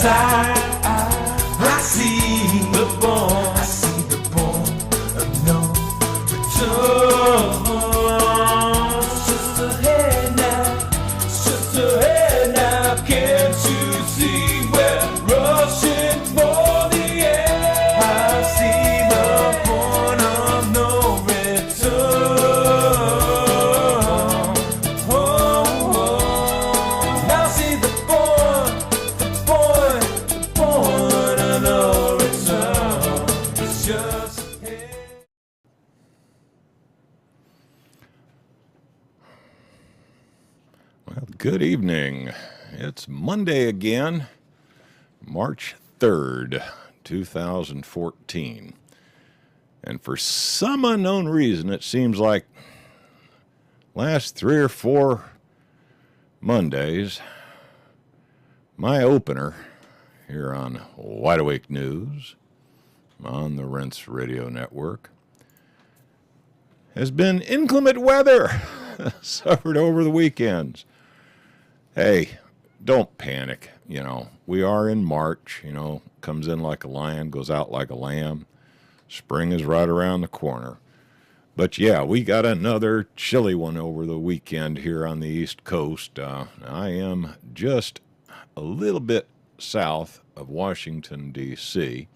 I see the born of no return. Sister, hey now, can't you see we're rushing for the end? I see the point of no return. Now I see the point of no return. It's just ahead. Well, good evening. It's Monday again, March 3rd, 2014. And for some unknown reason, it seems like last 3 or 4 Mondays, my opener here on Wide Awake News on the Rents Radio Network has been inclement weather suffered over the weekends. Hey, don't panic. We are in March, comes in like a lion, goes out like a lamb. Spring is right around the corner. But yeah, we got another chilly one over the weekend here on the East Coast. I am just a little bit south of Washington, D.C.,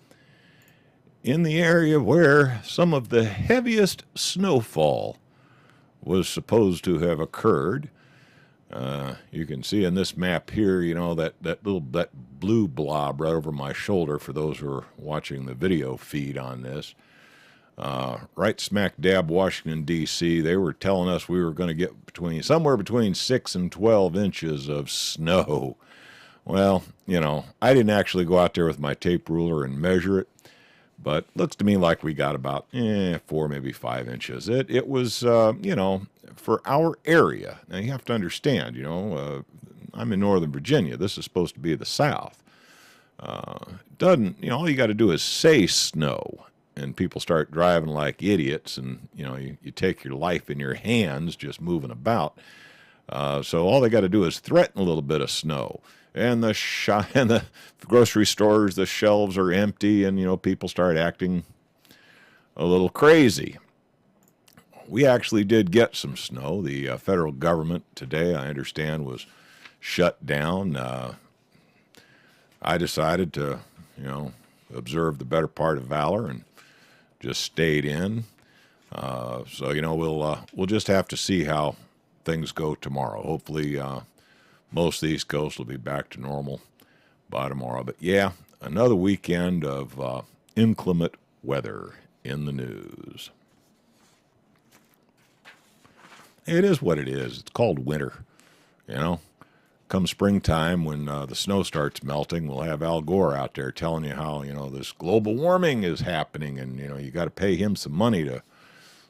in the area where some of the heaviest snowfall was supposed to have occurred. You can see in this map here, that blue blob right over my shoulder for those who are watching the video feed on this. Right smack dab Washington, D.C., they were telling us we were going to get somewhere between 6 and 12 inches of snow. Well, I didn't actually go out there with my tape ruler and measure it, but looks to me like we got about 4, maybe 5 inches. It was, for our area. Now, you have to understand, I'm in Northern Virginia. This is supposed to be the South. All you got to do is say snow, and people start driving like idiots, and, you take your life in your hands just moving about. So all they got to do is threaten a little bit of snow. And the grocery stores, the shelves are empty, and, people start acting a little crazy. We actually did get some snow. The federal government today, I understand, was shut down. I decided to, observe the better part of valor and just stayed in. So, we'll just have to see how things go tomorrow. Hopefully, most of the East Coast will be back to normal by tomorrow. But yeah, another weekend of inclement weather in the news. It is what it is. It's called winter. Come springtime, when the snow starts melting, we'll have Al Gore out there telling you how, this global warming is happening, and, you got to pay him some money to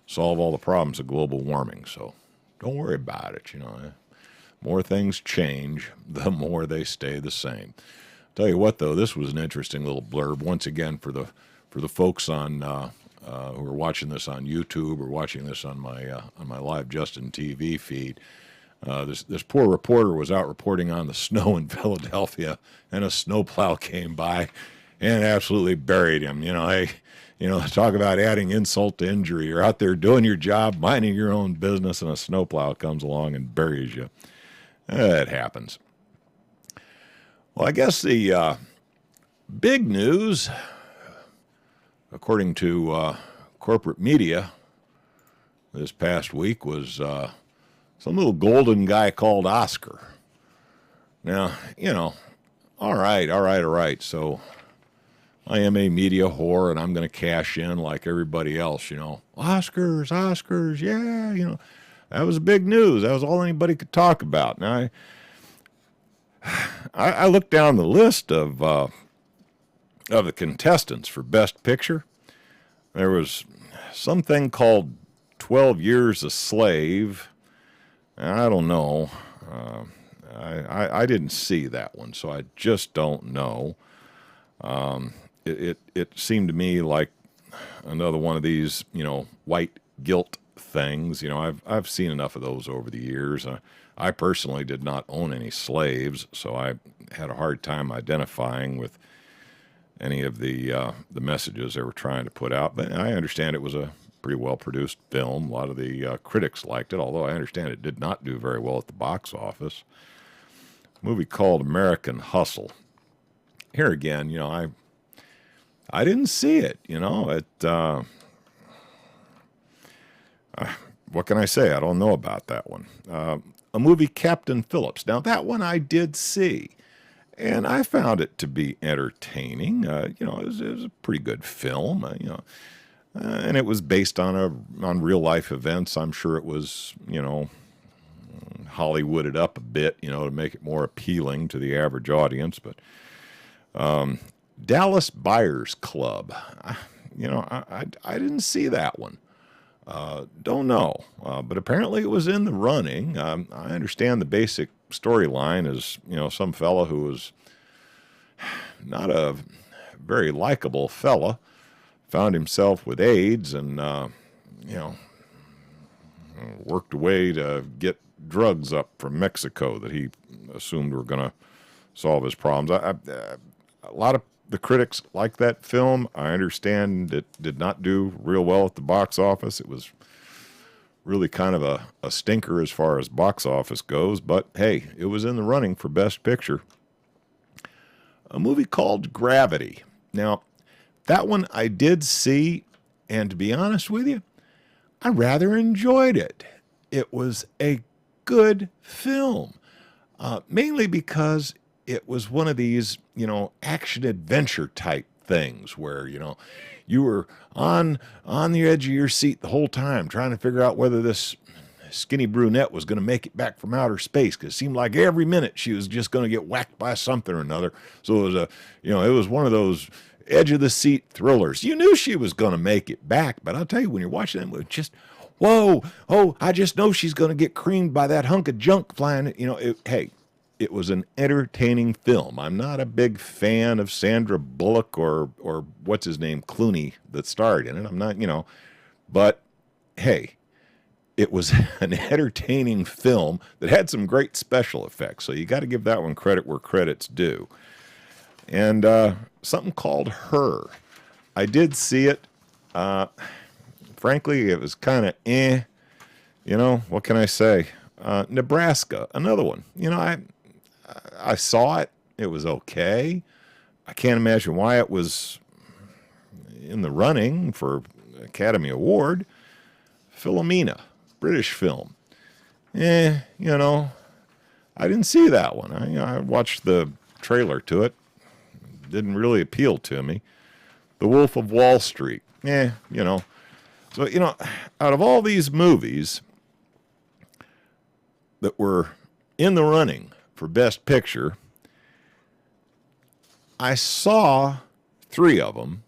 solve all the problems of global warming. So don't worry about it. More things change, the more they stay the same. Tell you what, though, this was an interesting little blurb once again for the folks on who are watching this on YouTube or watching this on my live Justin TV feed. This poor reporter was out reporting on the snow in Philadelphia, and a snowplow came by and absolutely buried him. Talk about adding insult to injury. You're out there doing your job, minding your own business, and a snowplow comes along and buries you. It happens. Well, I guess the big news, according to corporate media this past week, was some little golden guy called Oscar. Now, all right. So I am a media whore, and I'm going to cash in like everybody else, Oscars, yeah, that was big news. That was all anybody could talk about. Now, I looked down the list of the contestants for Best Picture. There was something called 12 Years a Slave. I don't know. I didn't see that one, so I just don't know. It seemed to me like another one of these, white guilt things. I've seen enough of those over the years. I personally did not own any slaves, so had a hard time identifying with any of the messages they were trying to put out. But I understand it was a pretty well-produced film. A lot of the critics liked it, although I understand it did not do very well at the box office. A movie called American Hustle. Here again, you know, I didn't see it, you know. What can I say? I don't know about that one. A movie, Captain Phillips. Now, that one I did see, and I found it to be entertaining. You know, it was a pretty good film, you know. And it was based on real-life events. I'm sure it was, you know, Hollywooded up a bit, you know, to make it more appealing to the average audience. But Dallas Buyers Club, you know, I didn't see that one. Don't know, but apparently it was in the running. I understand the basic storyline is, you know, some fella who was not a very likable fella found himself with AIDS and, you know, worked a way to get drugs up from Mexico that he assumed were going to solve his problems. A lot of the critics like that film. I understand it did not do real well at the box office. It was really kind of a stinker as far as box office goes, but hey, it was in the running for Best Picture. A movie called Gravity. Now, that one I did see, and to be honest with you, I rather enjoyed it. It was a good film, mainly because it was one of these, you know, action-adventure type things where, you know, you were on the edge of your seat the whole time trying to figure out whether this skinny brunette was going to make it back from outer space, because it seemed like every minute she was just going to get whacked by something or another. So it was it was one of those edge of the seat thrillers. You knew she was going to make it back, but I'll tell you, when you're watching that movie, just whoa, oh, I just know she's going to get creamed by that hunk of junk flying. You know, it was an entertaining film. I'm not a big fan of Sandra Bullock or what's his name, Clooney, that starred in it. I'm not, you know, but hey, it was an entertaining film that had some great special effects. So you got to give that one credit where credit's due. And something called Her. I did see it. Frankly, it was kind of You know, what can I say? Nebraska, another one. You know, I saw it. It was okay. I can't imagine why it was in the running for Academy Award. Philomena, British film. You know, I didn't see that one. I watched the trailer to it. Didn't really appeal to me. The Wolf of Wall Street. You know. So, you know, out of all these movies that were in the running for Best Picture, I saw 3 of them.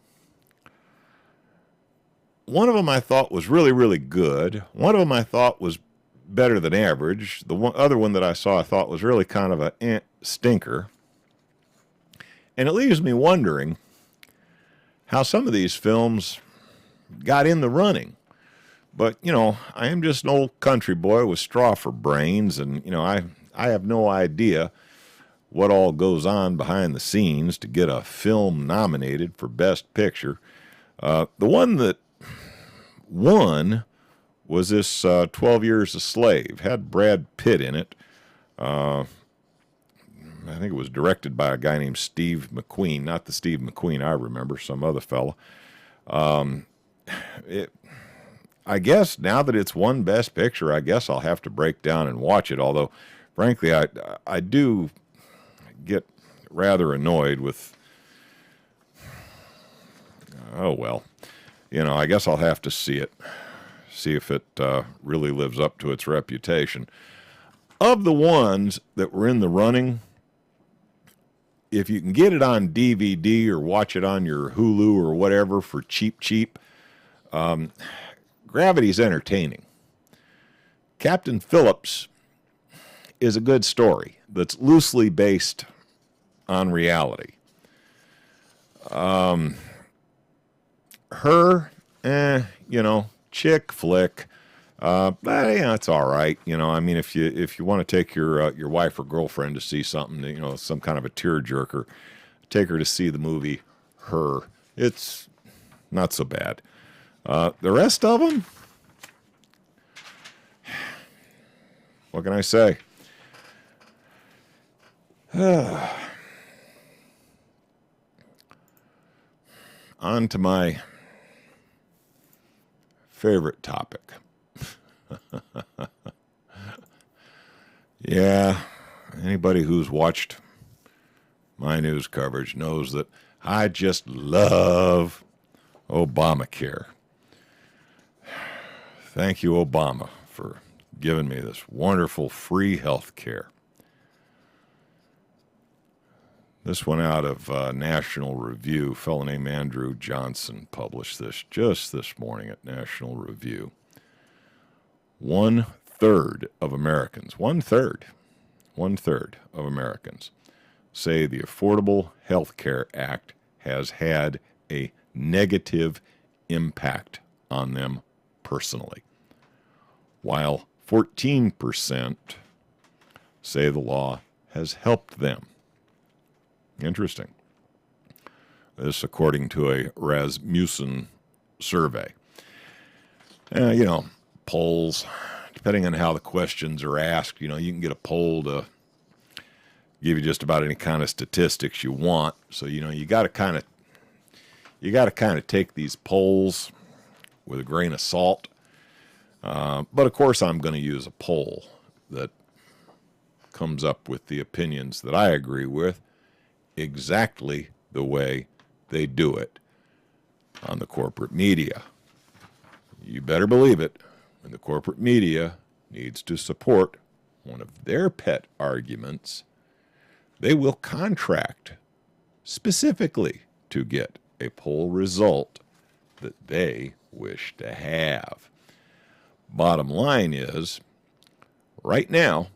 One of them I thought was really, really good. One of them I thought was better than average. The other one that I saw I thought was really kind of a stinker. And it leaves me wondering how some of these films got in the running. But, you know, I am just an old country boy with straw for brains, and, you know, I have no idea what all goes on behind the scenes to get a film nominated for Best Picture. The one that won was this 12 Years a Slave. Had Brad Pitt in it. I think it was directed by a guy named Steve McQueen, not the Steve McQueen I remember, some other fella. I guess now that it's won Best Picture, I guess I'll have to break down and watch it, although, frankly, I do get rather annoyed with, oh, well, you know, I guess I'll have to see it, see if it really lives up to its reputation. Of the ones that were in the running, if you can get it on DVD or watch it on your Hulu or whatever for cheap, Gravity's entertaining. Captain Phillips is a good story that's loosely based on reality. Her, you know, chick flick. It's all right. I mean, if you want to take your wife or girlfriend to see something, some kind of a tearjerker, take her to see the movie Her. It's not so bad. The rest of them, what can I say? On to my favorite topic. Yeah, anybody who's watched my news coverage knows that I just love Obamacare. Thank you, Obama, for giving me this wonderful free health care. This one out of National Review. A fellow named Andrew Johnson published this just this morning at National Review. 1/3 of Americans, one third of Americans say the Affordable Health Care Act has had a negative impact on them personally, while 14% say the law has helped them. Interesting. This according to a Rasmussen survey. Polls, depending on how the questions are asked, you can get a poll to give you just about any kind of statistics you want. So, you got to kind of take these polls with a grain of salt. But of course, I'm going to use a poll that comes up with the opinions that I agree with exactly the way they do it on the corporate media. You better believe it. When the corporate media needs to support one of their pet arguments, they will contract specifically to get a poll result that they wish to have. Bottom line is, right now,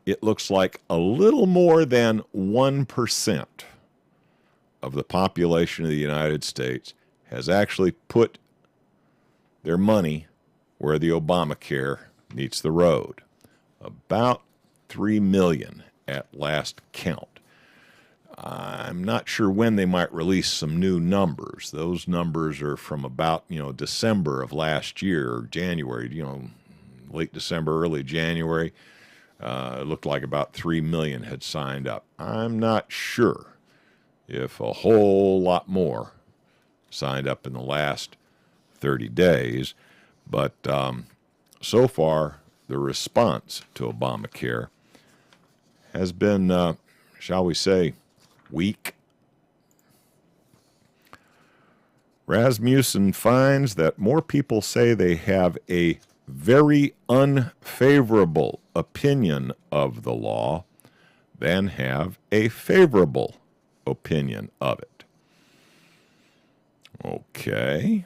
it looks like a little more than 1% of the population of the United States has actually put their money where the Obamacare meets the road. About 3 million at last count. I'm not sure when they might release some new numbers. Those numbers are from about, December of last year, or January, late December, early January. It looked like about 3 million had signed up. I'm not sure if a whole lot more signed up in the last 30 days. But so far, the response to Obamacare has been, shall we say, weak. Rasmussen finds that more people say they have a very unfavorable opinion of the law than have a favorable opinion of it. Okay.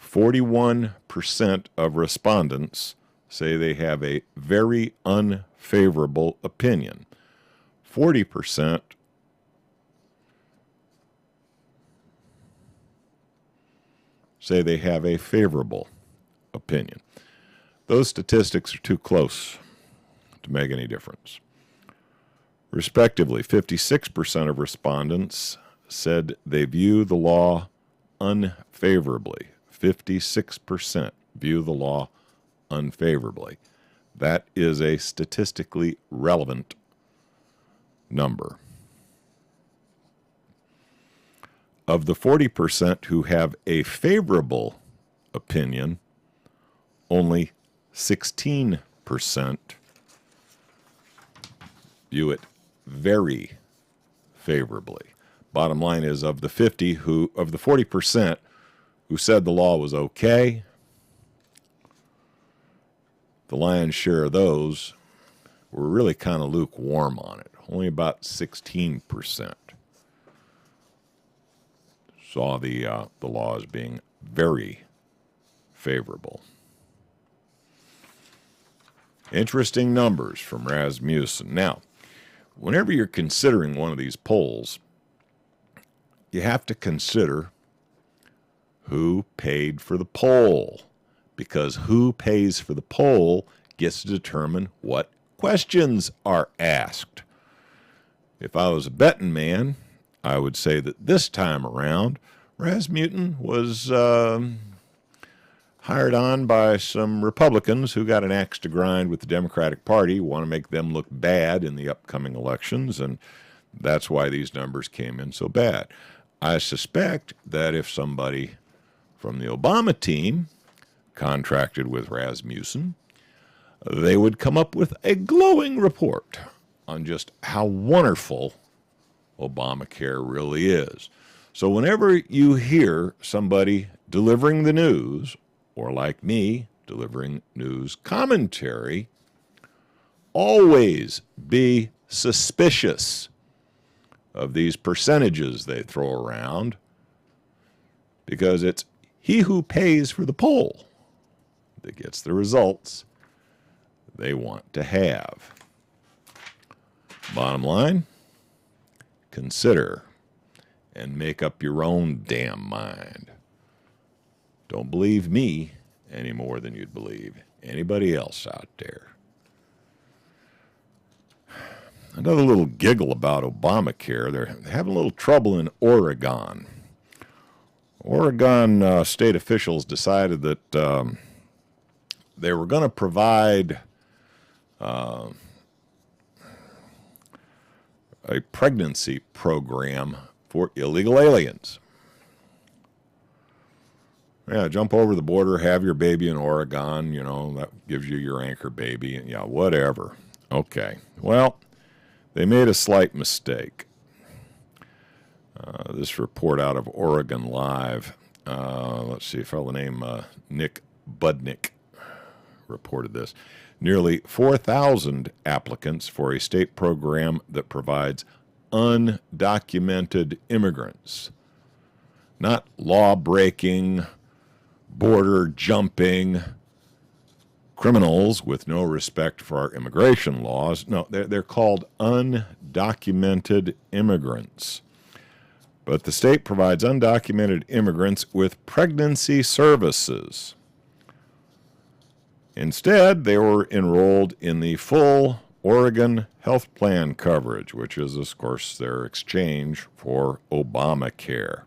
41% of respondents say they have a very unfavorable opinion. 40% say they have a favorable opinion. Those statistics are too close to make any difference. Respectively, 56% of respondents said they view the law unfavorably. 56% view the law unfavorably. That is a statistically relevant number. Of the 40% who have a favorable opinion, only 16% view it very favorably. Bottom line is, of the 40% who said the law was okay, the lion's share of those were really kind of lukewarm on it. Only about 16% saw the law as being very favorable. Interesting numbers from Rasmussen. Now, whenever you're considering one of these polls, you have to consider who paid for the poll. because who pays for the poll gets to determine what questions are asked. If I was a betting man, I would say that this time around, Rasmussen was hired on by some Republicans who got an axe to grind with the Democratic Party, want to make them look bad in the upcoming elections, and that's why these numbers came in so bad. I suspect that if somebody from the Obama team contracted with Rasmussen, they would come up with a glowing report on just how wonderful Obamacare really is. So whenever you hear somebody delivering the news, or like me, delivering news commentary, always be suspicious of these percentages they throw around, because it's he who pays for the poll that gets the results they want to have. Bottom line, consider and make up your own damn mind. Don't believe me any more than you'd believe anybody else out there. Another little giggle about Obamacare. They're having a little trouble in Oregon. Oregon state officials decided that they were going to provide a pregnancy program for illegal aliens. Yeah, jump over the border, have your baby in Oregon, that gives you your anchor baby, and yeah, whatever. Okay, well, they made a slight mistake. This report out of Oregon Live, let's see, a fellow named Nick Budnick reported this. Nearly 4,000 applicants for a state program that provides undocumented immigrants, not law-breaking, border-jumping criminals with no respect for our immigration laws. No, they're called undocumented immigrants. But the state provides undocumented immigrants with pregnancy services. Instead, they were enrolled in the full Oregon health plan coverage, which is, of course, their exchange for Obamacare.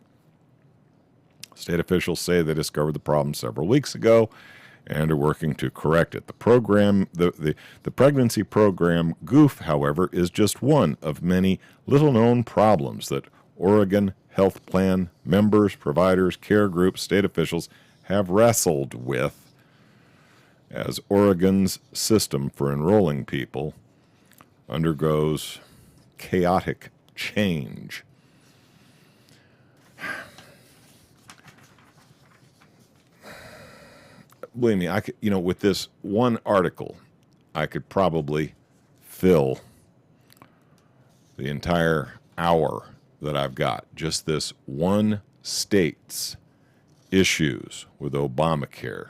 State officials say they discovered the problem several weeks ago and are working to correct it. The program, the pregnancy program goof, however, is just one of many little-known problems that Oregon health plan members, providers, care groups, state officials have wrestled with as Oregon's system for enrolling people undergoes chaotic change. Believe me, I could, with this one article, I could probably fill the entire hour that I've got. Just this one state's issues with Obamacare.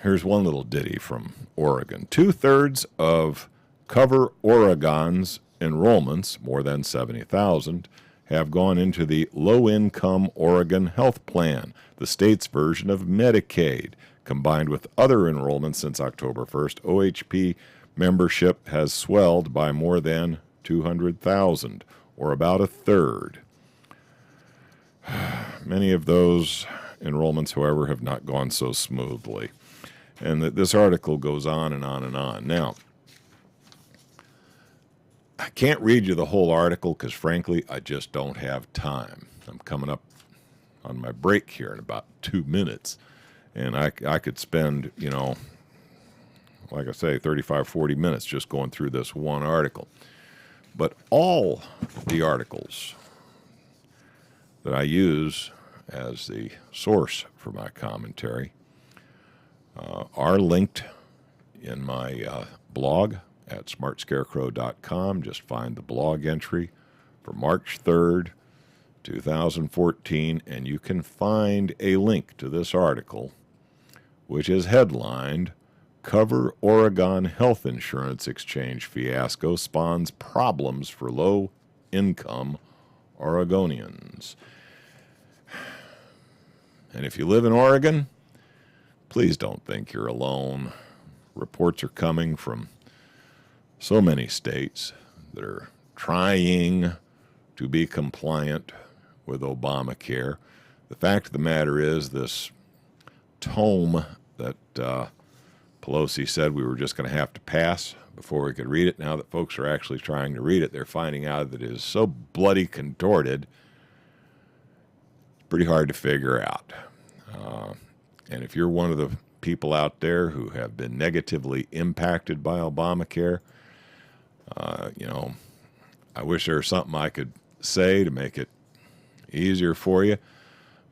Here's one little ditty from Oregon. 2/3 of Cover Oregon's enrollments, more than 70,000, have gone into the low-income Oregon Health Plan, the state's version of Medicaid. Combined with other enrollments since October 1st, OHP membership has swelled by more than 200,000, or about a third. Many of those enrollments, however, have not gone so smoothly. And this article goes on and on and on. Now, I can't read you the whole article because, frankly, I just don't have time. I'm coming up on my break here in about 2 minutes. And I could spend, like I say, 35, 40 minutes just going through this one article. But all the articles that I use as the source for my commentary are linked in my blog at smartscarecrow.com. Just find the blog entry for March 3rd, 2014, and you can find a link to this article, which is headlined, Cover Oregon Health Insurance Exchange Fiasco Spawns Problems for Low-Income Oregonians. And if you live in Oregon, please don't think you're alone. Reports are coming from so many states that are trying to be compliant with Obamacare. The fact of the matter is, this tome that Pelosi said we were just going to have to pass before we could read it, now that folks are actually trying to read it, they're finding out that it is so bloody contorted, it's pretty hard to figure out. And if you're one of the people out there who have been negatively impacted by Obamacare, I wish there was something I could say to make it easier for you.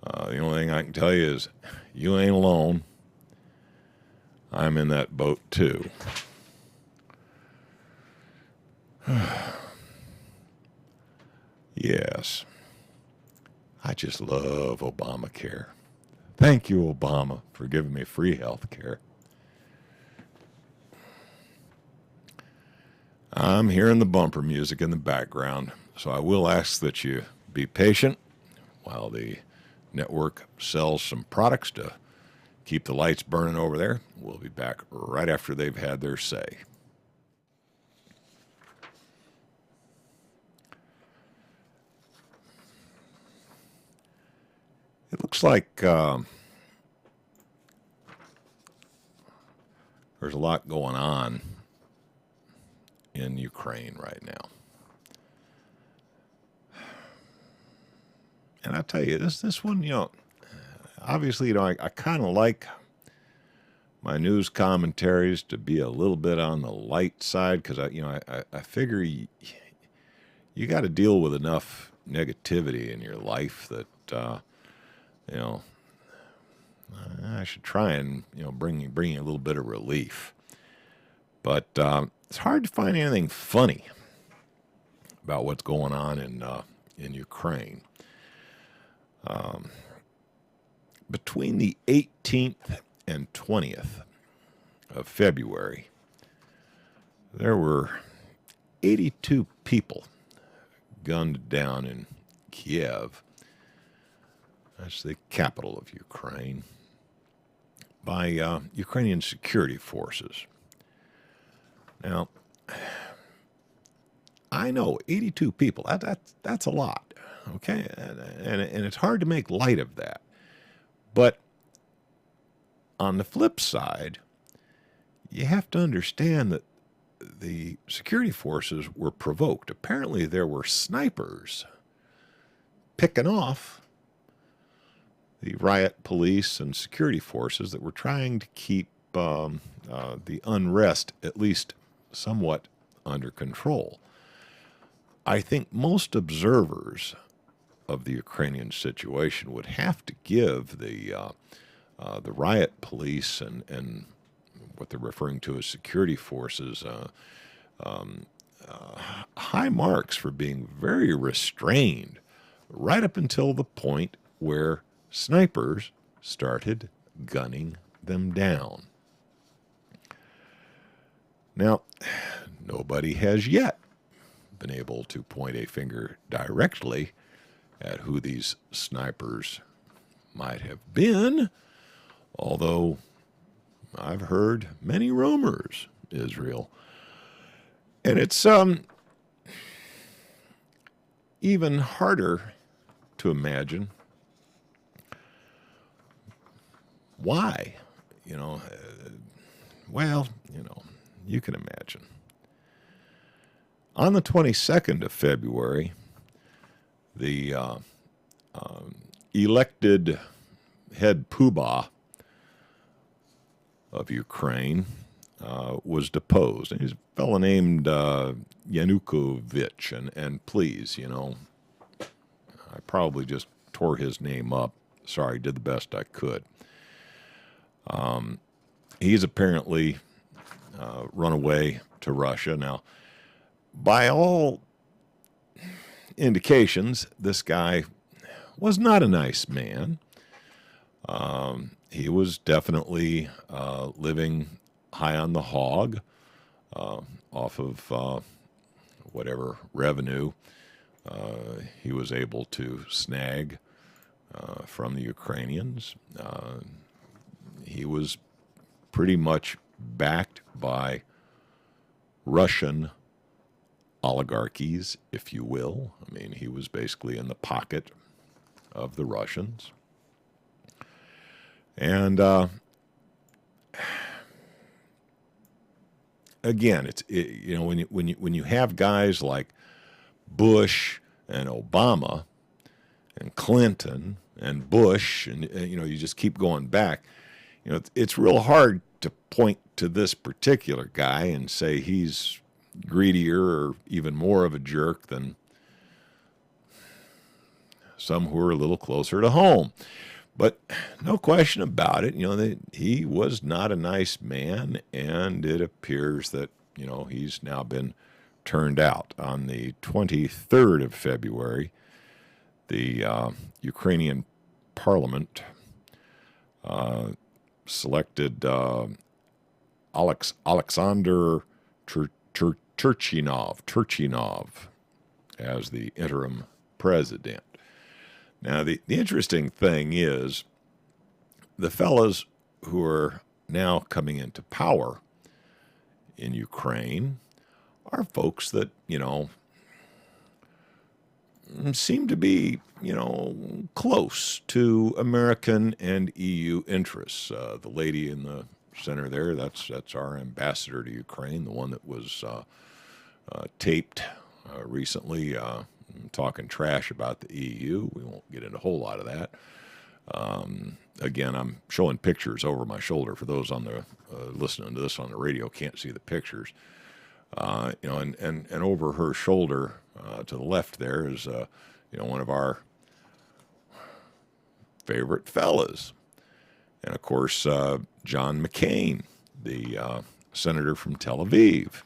The only thing I can tell you is you ain't alone. I'm in that boat too. Yes. I just love Obamacare. Thank you, Obama, for giving me free health care. I'm hearing the bumper music in the background, so I will ask that you be patient while the network sells some products to keep the lights burning over there. We'll be back right after they've had their say. It looks like there's a lot going on in Ukraine right now. And I tell you, this one, obviously, I kind of like my news commentaries to be a little bit on the light side, because I figure you got to deal with enough negativity in your life that I should try and bring you a little bit of relief. But it's hard to find anything funny about what's going on in Ukraine. Between the 18th and 20th of February, there were 82 people gunned down in Kiev. That's the capital of Ukraine, by Ukrainian security forces. Now, I know 82 people, that's a lot, okay? And it's hard to make light of that. But on the flip side, you have to understand that the security forces were provoked. Apparently there were snipers picking off the riot police and security forces that were trying to keep the unrest at least somewhat under control. I think most observers of the Ukrainian situation would have to give the riot police and what they're referring to as security forces high marks for being very restrained right up until the point where snipers started gunning them down. Now, nobody has yet been able to point a finger directly at who these snipers might have been, although I've heard many rumors, Israel. And it's even harder to imagine why. You can imagine. On the 22nd of February, the elected head poobah of Ukraine was deposed. And he's a fellow named Yanukovych. And please, I probably just tore his name up. Sorry, did the best I could. He's apparently run away to Russia. Now, by all indications, this guy was not a nice man. He was definitely living high on the hog off of whatever revenue he was able to snag from the Ukrainians. he was pretty much backed by Russian oligarchies, if you will. I mean, he was basically in the pocket of the Russians. And again, when you have guys like Bush and Obama and Clinton and Bush, and you just keep going back, it's real hard to point to this particular guy and say he's greedier or even more of a jerk than some who are a little closer to home. But no question about it, he was not a nice man, and it appears that, he's now been turned out. On the 23rd of February, the Ukrainian parliament selected Alexander Turchinov as the interim president. Now, the interesting thing is the fellows who are now coming into power in Ukraine are folks that, seem to be, close to American and EU interests. The lady in the center there, that's our ambassador to Ukraine, the one that was taped recently talking trash about the EU. We won't get into a whole lot of that. Again, I'm showing pictures over my shoulder for those on the listening to this on the radio can't see the pictures. And over her shoulder to the left there is one of our favorite fellas, and of course John McCain, the senator from Tel Aviv,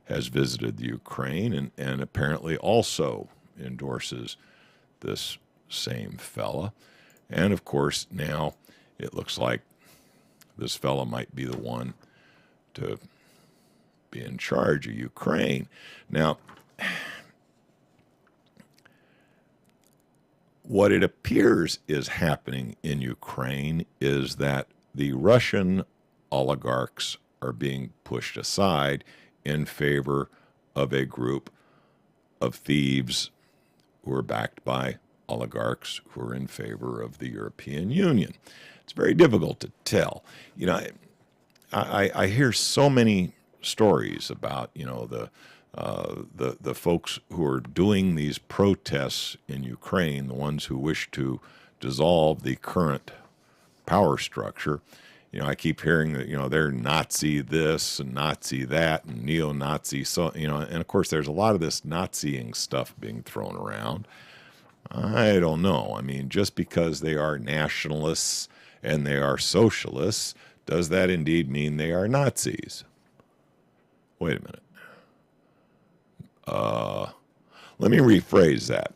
has visited the Ukraine and apparently also endorses this same fella. And of course, now it looks like this fella might be the one to be in charge of Ukraine. Now, what it appears is happening in Ukraine is that the Russian oligarchs are being pushed aside in favor of a group of thieves who are backed by oligarchs who are in favor of the European Union. It's very difficult to tell. I hear so many stories about the folks who are doing these protests in Ukraine, the ones who wish to dissolve the current power structure. I keep hearing that they're Nazi this and Nazi that and neo-Nazi and of course there's a lot of this Naziing stuff being thrown around. I don't know. I mean, just because they are nationalists and they are socialists, does that indeed mean they are Nazis? Wait a minute. Let me rephrase that.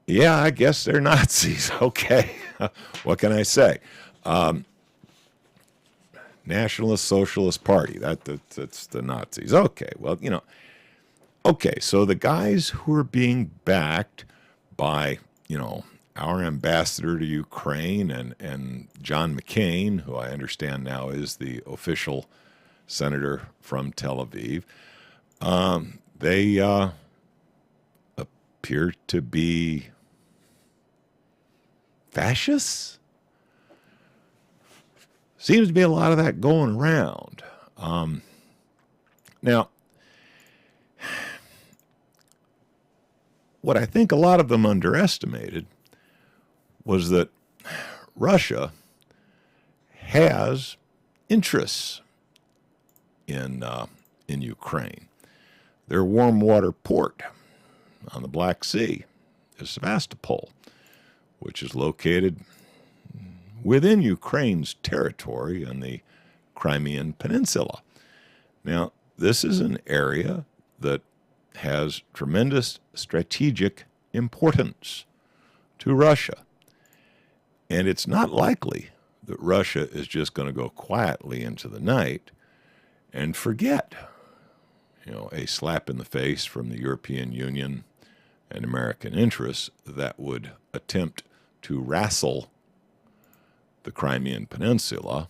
Yeah, I guess they're Nazis. Okay. What can I say? Nationalist Socialist Party. That's the Nazis. Okay. Well, okay. So the guys who are being backed by, our ambassador to Ukraine and John McCain, who I understand now is the official senator from Tel Aviv, they appear to be fascists. Seems to be a lot of that going around. Now, what I think a lot of them underestimated was that Russia has interests in Ukraine. Their warm water port on the Black Sea is Sevastopol, which is located within Ukraine's territory on the Crimean Peninsula. Now, this is an area that has tremendous strategic importance to Russia. And it's not likely that Russia is just going to go quietly into the night and forget, a slap in the face from the European Union and American interests that would attempt to wrestle the Crimean Peninsula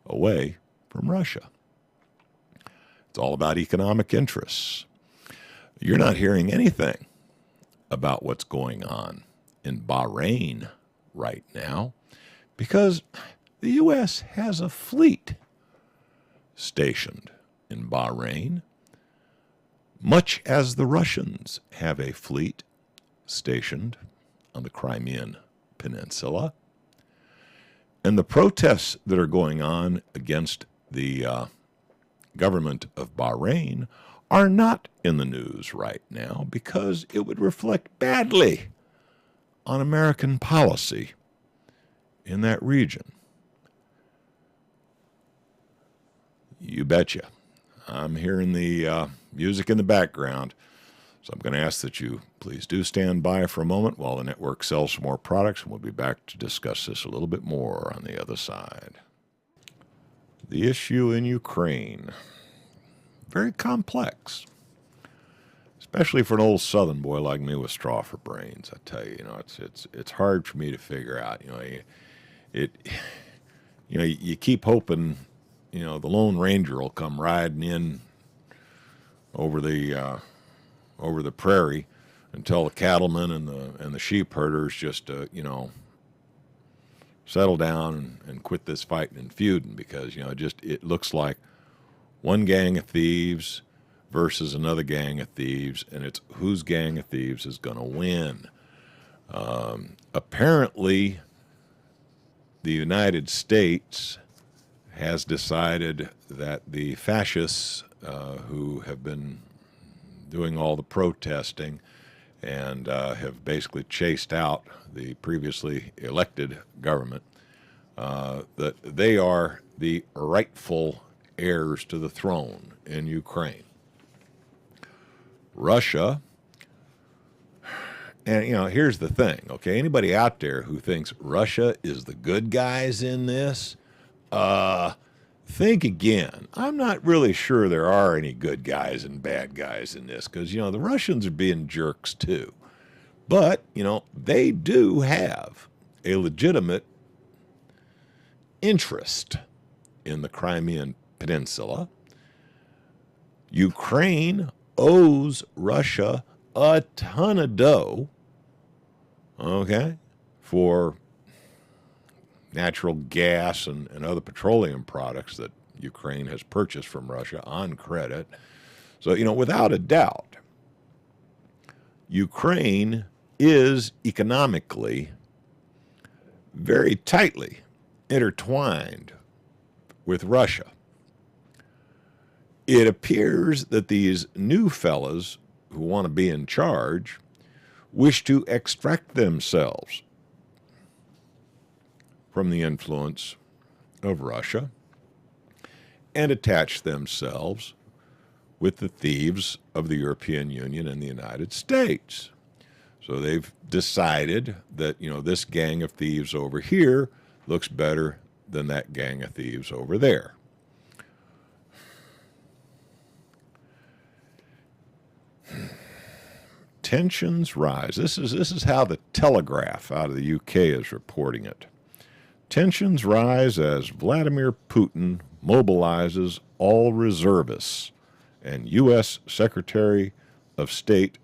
away from Russia. It's all about economic interests. You're not hearing anything about what's going on in Bahrain right now because the U.S. has a fleet stationed in Bahrain, much as the Russians have a fleet stationed on the Crimean Peninsula. And the protests that are going on against the government of Bahrain are not in the news right now because it would reflect badly on American policy in that region. You betcha. I'm hearing the music in the background, so I'm going to ask that you please do stand by for a moment while the network sells some more products, and we'll be back to discuss this a little bit more on the other side. The issue in Ukraine, very complex, especially for an old Southern boy like me with straw for brains. I tell you, it's hard for me to figure out. You keep hoping, the Lone Ranger will come riding in over the prairie and tell the cattlemen and the sheep herders just settle down and quit this fighting and feuding because it looks like one gang of thieves versus another gang of thieves, and it's whose gang of thieves is going to win. Apparently, the United States has decided that the fascists who have been doing all the protesting and have basically chased out the previously elected government, that they are the rightful heirs to the throne in Ukraine. Russia, and here's the thing, okay? Anybody out there who thinks Russia is the good guys in this, think again. I'm not really sure there are any good guys and bad guys in this because, the Russians are being jerks too. But, they do have a legitimate interest in the Crimean Peninsula. Ukraine owes Russia a ton of dough, okay, for natural gas and other petroleum products that Ukraine has purchased from Russia on credit. So, without a doubt, Ukraine is economically very tightly intertwined with Russia. It appears that these new fellas who want to be in charge wish to extract themselves from the influence of Russia and attach themselves with the thieves of the European Union and the United States. So they've decided that, this gang of thieves over here looks better than that gang of thieves over there. Tensions rise. This is how the Telegraph out of the UK is reporting it. Tensions rise as Vladimir Putin mobilizes all reservists, and U.S. Secretary of State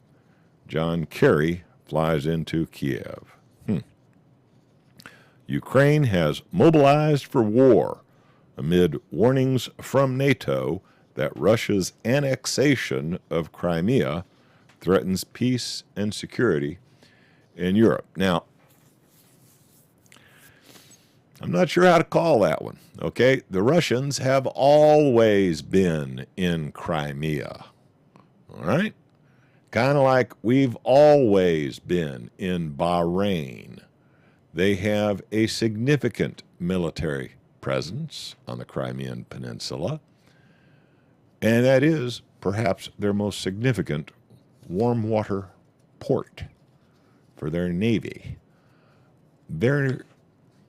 John Kerry flies into Kiev. Ukraine has mobilized for war amid warnings from NATO that Russia's annexation of Crimea threatens peace and security in Europe. Now, I'm not sure how to call that one, okay? The Russians have always been in Crimea, all right? Kind of like we've always been in Bahrain. They have a significant military presence on the Crimean Peninsula, and that is perhaps their most significant warm water port for their navy. They're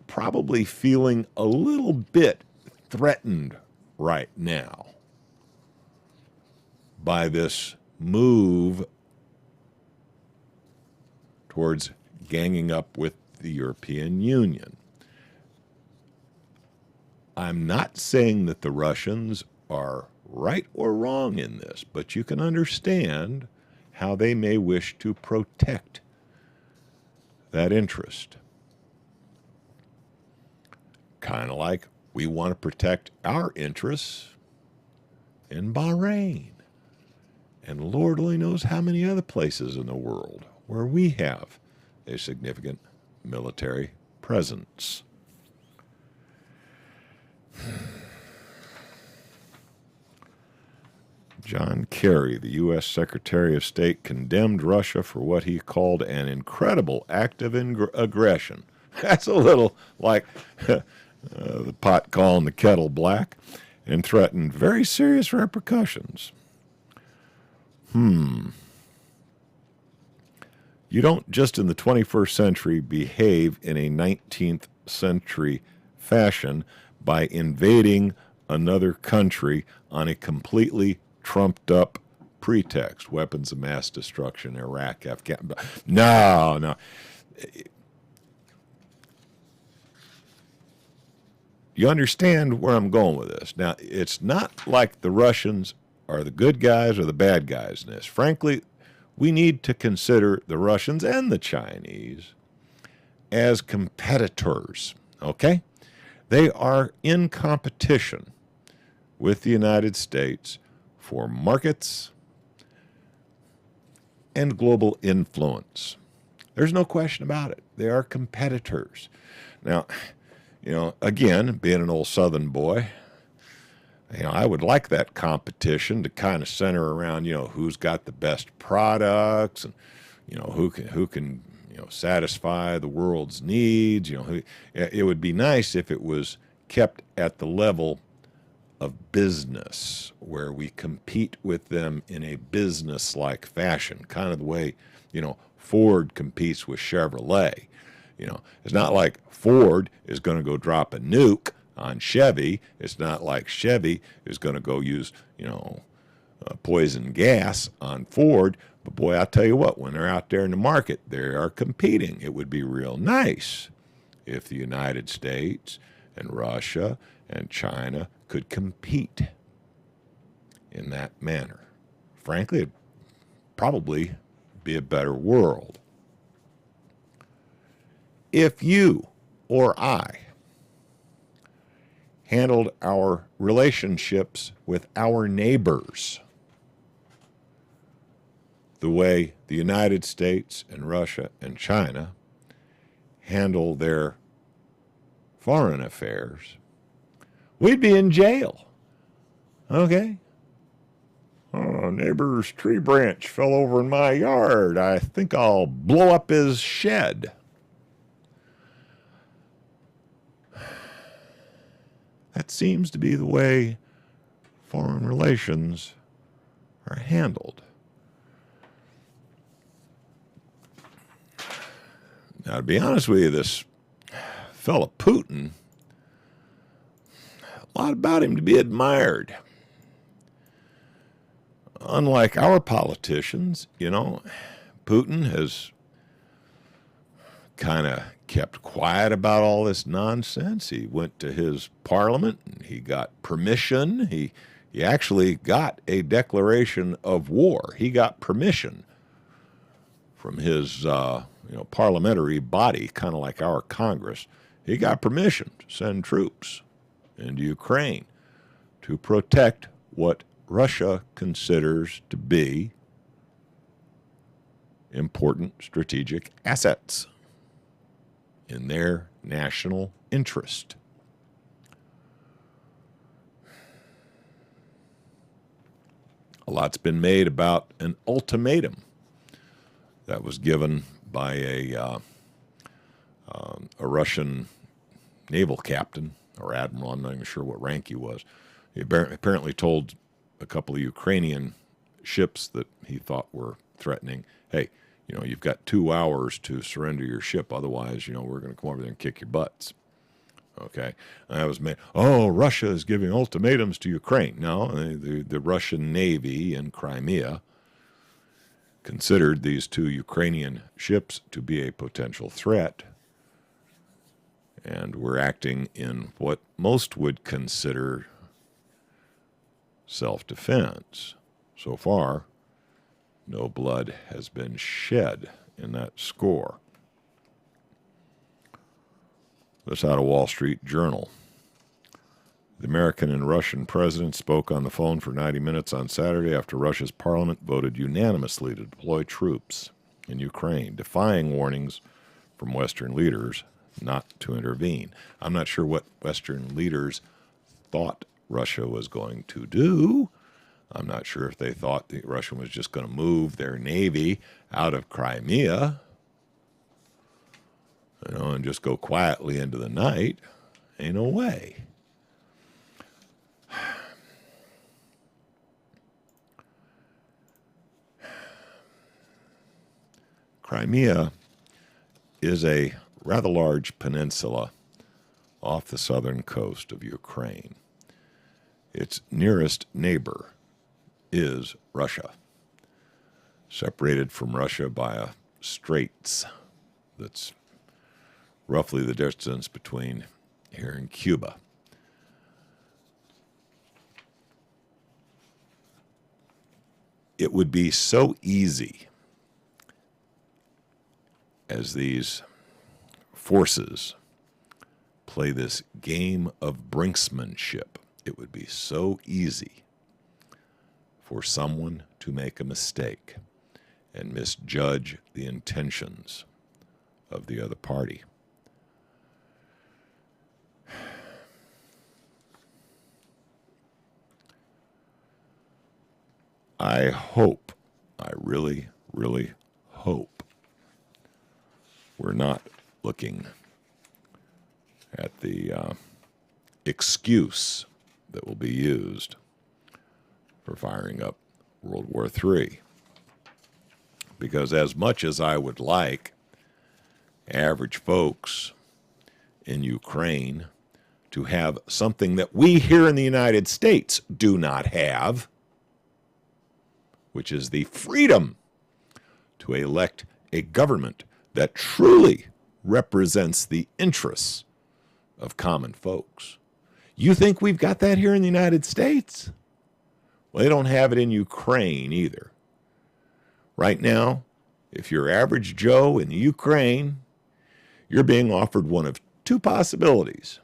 probably feeling a little bit threatened right now by this move towards ganging up with the European Union. I'm not saying that the Russians are right or wrong in this, but you can understand how they may wish to protect that interest. Kind of like we want to protect our interests in Bahrain. And Lord only knows how many other places in the world where we have a significant military presence. John Kerry, the U.S. Secretary of State, condemned Russia for what he called an incredible act of aggression. That's a little like the pot calling the kettle black, and threatened very serious repercussions. You don't just in the 21st century behave in a 19th century fashion by invading another country on a completely trumped up pretext. Weapons of mass destruction, Iraq, Afghanistan. No. You understand where I'm going with this. Now, it's not like the Russians are the good guys or the bad guys in this. Frankly, we need to consider the Russians and the Chinese as competitors, okay? They are in competition with the United States for markets and global influence. There's no question about it. They are competitors. Now, again, being an old Southern boy, I would like that competition to kind of center around, who's got the best products and, who can satisfy the world's needs. It would be nice if it was kept at the level of business, where we compete with them in a business-like fashion, kind of the way, Ford competes with Chevrolet. It's not like Ford is going to go drop a nuke on Chevy. It's not like Chevy is going to go use, poison gas on Ford. But boy, I'll tell you what, when they're out there in the market, they are competing. It would be real nice if the United States and Russia and China could compete in that manner. Frankly, it'd probably be a better world. If you or I handled our relationships with our neighbors the way the United States and Russia and China handle their foreign affairs, we'd be in jail. Okay? Oh, neighbor's tree branch fell over in my yard. I think I'll blow up his shed. That seems to be the way foreign relations are handled. Now, to be honest with you, this fella Putin, a lot about him to be admired. Unlike our politicians, Putin has kind of kept quiet about all this nonsense. He went to his parliament and he got permission. He actually got a declaration of war. He got permission from his parliamentary body, kind of like our Congress. He got permission to send troops into Ukraine to protect what Russia considers to be important strategic assets in their national interest. A lot's been made about an ultimatum that was given by a Russian naval captain or admiral. I'm not even sure what rank he was. He apparently told a couple of Ukrainian ships that he thought were threatening, hey, you've got 2 hours to surrender your ship. Otherwise, we're going to come over there and kick your butts. Okay. And that was made. Oh, Russia is giving ultimatums to Ukraine. No, the Russian Navy in Crimea considered these 2 Ukrainian ships to be a potential threat. And we're acting in what most would consider self-defense. So far, no blood has been shed in that score. This out of Wall Street Journal. The American and Russian presidents spoke on the phone for 90 minutes on Saturday after Russia's parliament voted unanimously to deploy troops in Ukraine, defying warnings from Western leaders not to intervene. I'm not sure what Western leaders thought Russia was going to do. I'm not sure if they thought that Russia was just going to move their navy out of Crimea, and just go quietly into the night. Ain't no way. Crimea is a rather large peninsula off the southern coast of Ukraine. Its nearest neighbor is Russia, separated from Russia by a straits that's roughly the distance between here and Cuba. It would be so easy as these forces play this game of brinksmanship. It would be so easy for someone to make a mistake and misjudge the intentions of the other party. I really, really hope we're not looking at the excuse that will be used for firing up World War III. Because as much as I would like average folks in Ukraine to have something that we here in the United States do not have, which is the freedom to elect a government that truly represents the interests of common folks. You think we've got that here in the United States? Well, they don't have it in Ukraine either. Right now, if you're average Joe in the Ukraine, you're being offered one of two possibilities.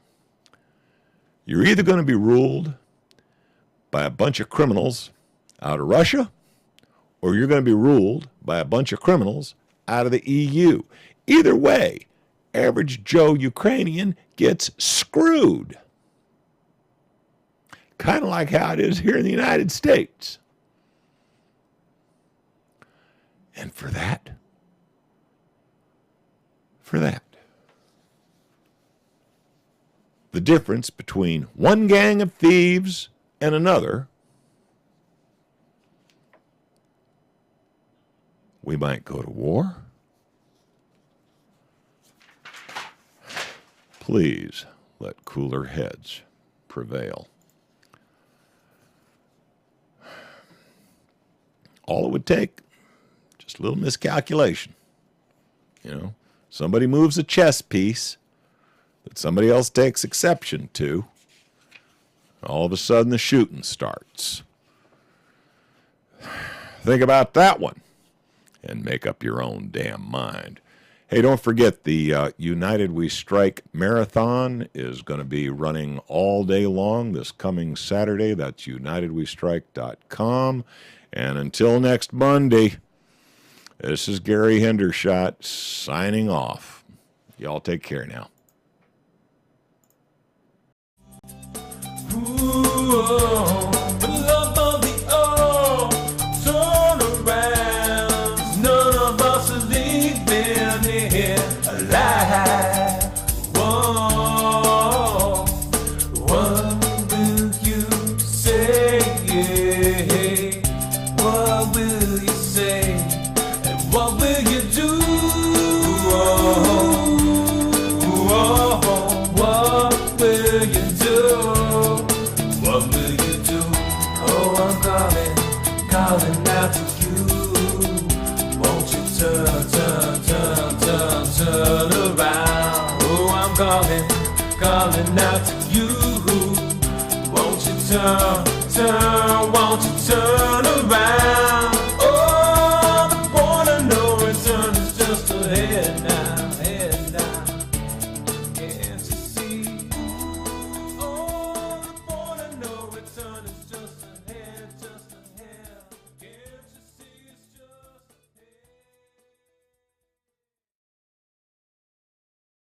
You're either going to be ruled by a bunch of criminals out of Russia, or you're going to be ruled by a bunch of criminals out of the EU. Either way, average Joe Ukrainian gets screwed. Kind of like how it is here in the United States. And for that, the difference between one gang of thieves and another, we might go to war. Please let cooler heads prevail. All it would take, just a little miscalculation. Somebody moves a chess piece that somebody else takes exception to. All of a sudden the shooting starts. Think about that one and make up your own damn mind. Hey, don't forget the United We Strike Marathon is going to be running all day long this coming Saturday. That's unitedwestrike.com. And until next Monday, this is Gary Hendershot signing off. Y'all take care now. Calling out to you, won't you turn around? Oh, I'm calling out to you. Won't you turn, won't you turn around?